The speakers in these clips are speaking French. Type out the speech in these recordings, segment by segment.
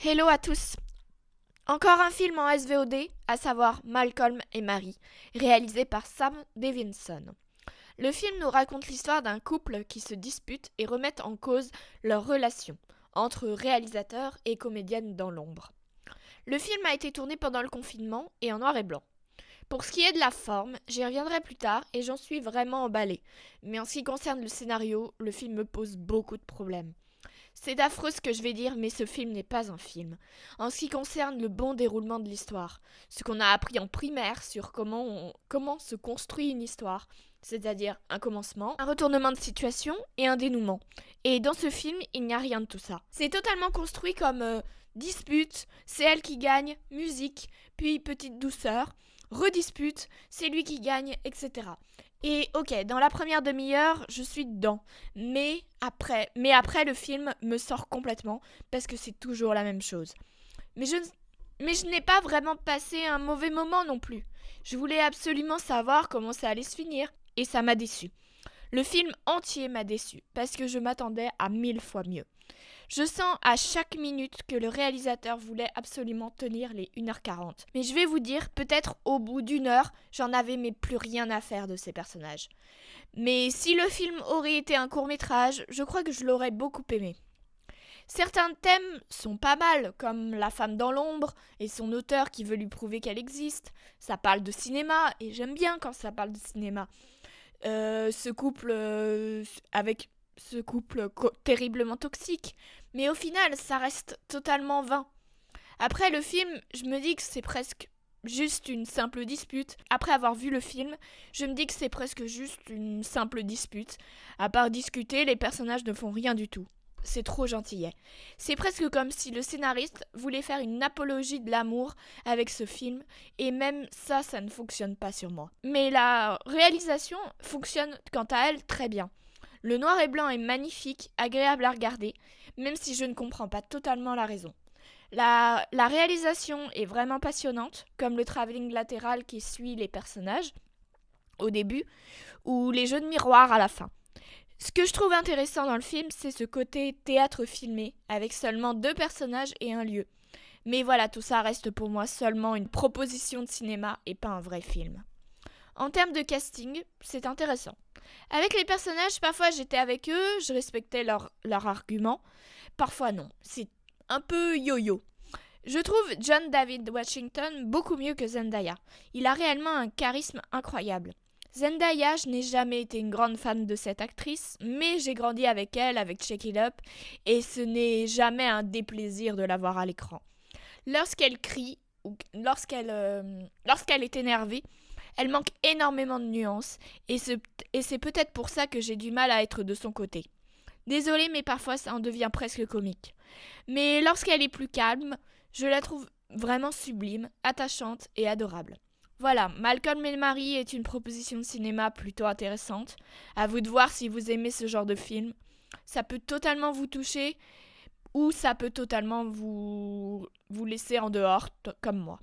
Hello à tous. Encore un film en SVOD, à savoir Malcolm et Marie, réalisé par Sam Davidson. Le film nous raconte l'histoire d'un couple qui se dispute et remet en cause leur relation entre réalisateur et comédienne dans l'ombre. Le film a été tourné pendant le confinement et en noir et blanc. Pour ce qui est de la forme, j'y reviendrai plus tard et j'en suis vraiment emballée. Mais en ce qui concerne le scénario, le film me pose beaucoup de problèmes. C'est affreux ce que je vais dire, mais ce film n'est pas un film. En ce qui concerne le bon déroulement de l'histoire, ce qu'on a appris en primaire sur comment se construit une histoire, c'est-à-dire un commencement, un retournement de situation et un dénouement. Et dans ce film, il n'y a rien de tout ça. C'est totalement construit comme dispute, c'est elle qui gagne, musique, puis petite douceur, redispute, c'est lui qui gagne, etc. Et ok, dans la première demi-heure, je suis dedans. Mais après, le film me sort complètement parce que c'est toujours la même chose. Mais je n'ai pas vraiment passé un mauvais moment non plus. Je voulais absolument savoir comment ça allait se finir et ça m'a déçu. Le film entier m'a déçu parce que je m'attendais à 1000 fois mieux. Je sens à chaque minute que le réalisateur voulait absolument tenir les 1h40. Mais je vais vous dire, peut-être au bout d'une heure, j'en avais mais plus rien à faire de ces personnages. Mais si le film aurait été un court-métrage, je crois que je l'aurais beaucoup aimé. Certains thèmes sont pas mal, comme la femme dans l'ombre et son auteur qui veut lui prouver qu'elle existe. Ça parle de cinéma, et j'aime bien quand ça parle de cinéma. Ce couple avec ce couple terriblement toxique. Mais au final, ça reste totalement vain. Après le film, je me dis que c'est presque juste une simple dispute. Après avoir vu le film, je me dis que c'est presque juste une simple dispute. À part discuter, les personnages ne font rien du tout. C'est trop gentillet. C'est presque comme si le scénariste voulait faire une apologie de l'amour avec ce film, et même ça, ça ne fonctionne pas sur moi. Mais la réalisation fonctionne quant à elle très bien. Le noir et blanc est magnifique, agréable à regarder, même si je ne comprends pas totalement la raison. La réalisation est vraiment passionnante, comme le travelling latéral qui suit les personnages au début, ou les jeux de miroir à la fin. Ce que je trouve intéressant dans le film, c'est ce côté théâtre filmé, avec seulement 2 personnages et un lieu. Mais voilà, tout ça reste pour moi seulement une proposition de cinéma et pas un vrai film. En termes de casting, c'est intéressant. Avec les personnages, parfois j'étais avec eux, je respectais leurs arguments, parfois non. C'est un peu yo-yo. Je trouve John David Washington beaucoup mieux que Zendaya. Il a réellement un charisme incroyable. Zendaya, je n'ai jamais été une grande fan de cette actrice, mais j'ai grandi avec elle, avec Check It Up, et ce n'est jamais un déplaisir de la voir à l'écran. Lorsqu'elle crie ou lorsqu'elle est énervée, elle manque énormément de nuances, et c'est peut-être pour ça que j'ai du mal à être de son côté. Désolée, mais parfois ça en devient presque comique. Mais lorsqu'elle est plus calme, je la trouve vraiment sublime, attachante et adorable. Voilà, Malcolm et Marie est une proposition de cinéma plutôt intéressante. À vous de voir si vous aimez ce genre de film. Ça peut totalement vous toucher ou ça peut totalement vous laisser en dehors, comme moi.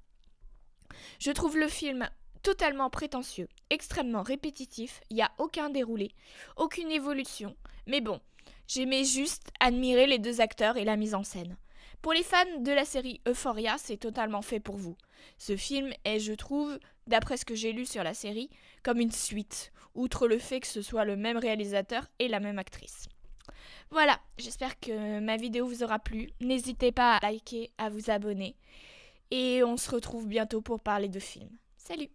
Je trouve le film totalement prétentieux, extrêmement répétitif, il n'y a aucun déroulé, aucune évolution. Mais bon, j'aimais juste admirer les 2 acteurs et la mise en scène. Pour les fans de la série Euphoria, c'est totalement fait pour vous. Ce film est, je trouve, d'après ce que j'ai lu sur la série, comme une suite, outre le fait que ce soit le même réalisateur et la même actrice. Voilà, j'espère que ma vidéo vous aura plu. N'hésitez pas à liker, à vous abonner. Et on se retrouve bientôt pour parler de films. Salut!